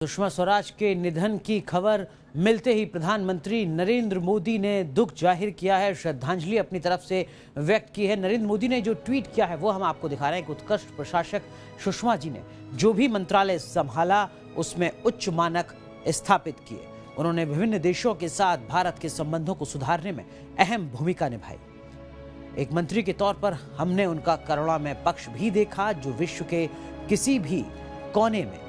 सुषमा स्वराज के निधन की खबर मिलते ही प्रधानमंत्री नरेंद्र मोदी ने दुख जाहिर किया है, श्रद्धांजलि अपनी तरफ से व्यक्त की है। नरेंद्र मोदी ने जो ट्वीट किया है वो हम आपको दिखा रहे हैं कि उत्कृष्ट प्रशासक सुषमा जी ने जो भी मंत्रालय संभाला उसमें उच्च मानक स्थापित किए। उन्होंने विभिन्न देशों के साथ भारत के संबंधों को सुधारने में अहम भूमिका निभाई। एक मंत्री के तौर पर हमने उनका करुणामय पक्ष भी देखा, जो विश्व के किसी भी कोने में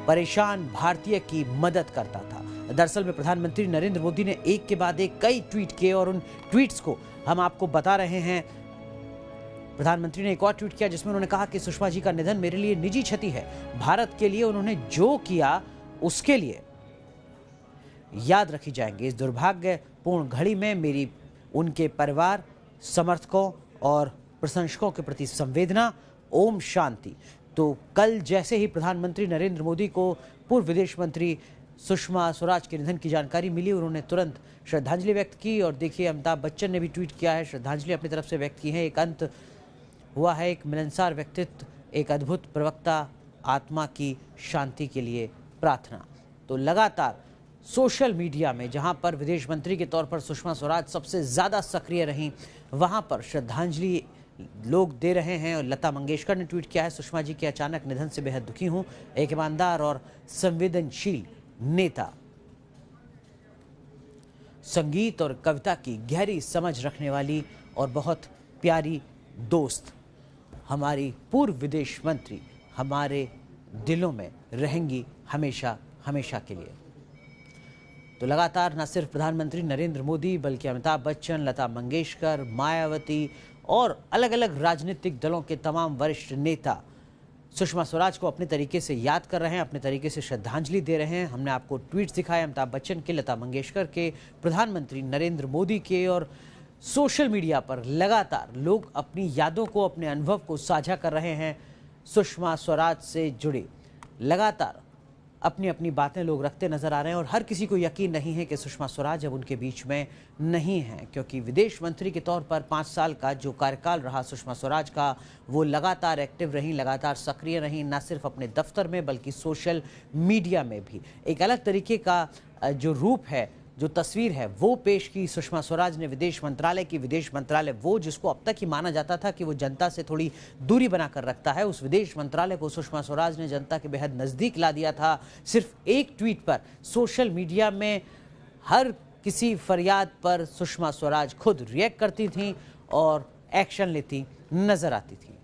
परेशान भारतीय की मदद करता था। दरअसल में प्रधानमंत्री नरेंद्र मोदी ने एक के बाद एक कई ट्वीट किए और उन ट्वीट्स को हम आपको बता रहे हैं। प्रधानमंत्री ने एक और ट्वीट किया जिसमें उन्होंने कहा कि सुषमा जी का निधन मेरे लिए निजी क्षति है। भारत के लिए उन्होंने जो किया उसके लिए याद रखी जाएंगे। इस दुर्भाग्यपूर्ण घड़ी में मेरी उनके परिवार, समर्थकों और प्रशंसकों के प्रति संवेदना। ओम शांति। तो कल जैसे ही प्रधानमंत्री नरेंद्र मोदी को पूर्व विदेश मंत्री सुषमा स्वराज के निधन की जानकारी मिली, उन्होंने तुरंत श्रद्धांजलि व्यक्त की। और देखिए, अमिताभ बच्चन ने भी ट्वीट किया है, श्रद्धांजलि अपनी तरफ से व्यक्त की है। एक अंत हुआ है, एक मिलनसार व्यक्तित्व, एक अद्भुत प्रवक्ता, आत्मा की शांति के लिए प्रार्थना। तो लगातार सोशल मीडिया में जहां पर विदेश मंत्री के तौर पर सुषमा स्वराज सबसे ज़्यादा सक्रिय रहीं, वहां पर श्रद्धांजलि लोग दे रहे हैं। और लता मंगेशकर ने ट्वीट किया है, सुषमा जी के अचानक निधन से बेहद दुखी हूं। एक ईमानदार और संवेदनशील नेता, संगीत और कविता की गहरी समझ रखने वाली और बहुत प्यारी दोस्त, हमारी पूर्व विदेश मंत्री हमारे दिलों में रहेंगी हमेशा हमेशा के लिए। तो लगातार न सिर्फ प्रधानमंत्री नरेंद्र मोदी बल्कि अमिताभ बच्चन, लता मंगेशकर, मायावती और अलग अलग राजनीतिक दलों के तमाम वरिष्ठ नेता सुषमा स्वराज को अपने तरीके से याद कर रहे हैं, अपने तरीके से श्रद्धांजलि दे रहे हैं। हमने आपको ट्वीट्स दिखाए अमिताभ बच्चन के, लता मंगेशकर के, प्रधानमंत्री नरेंद्र मोदी के। और सोशल मीडिया पर लगातार लोग अपनी यादों को, अपने अनुभव को साझा कर रहे हैं। सुषमा स्वराज से जुड़े लगातार अपनी अपनी बातें लोग रखते नजर आ रहे हैं। और हर किसी को यकीन नहीं है कि सुषमा स्वराज अब उनके बीच में नहीं है, क्योंकि विदेश मंत्री के तौर पर 5 साल का जो कार्यकाल रहा सुषमा स्वराज का, वो लगातार एक्टिव रहीं, लगातार सक्रिय रहीं, न सिर्फ अपने दफ्तर में बल्कि सोशल मीडिया में भी। एक अलग तरीके का जो रूप है, जो तस्वीर है, वो पेश की सुषमा स्वराज ने विदेश मंत्रालय की। विदेश मंत्रालय वो जिसको अब तक ही माना जाता था कि वो जनता से थोड़ी दूरी बनाकर रखता है, उस विदेश मंत्रालय को सुषमा स्वराज ने जनता के बेहद नज़दीक ला दिया था। सिर्फ एक ट्वीट पर सोशल मीडिया में हर किसी फरियाद पर सुषमा स्वराज खुद रिएक्ट करती थीं और एक्शन लेती नजर आती थीं।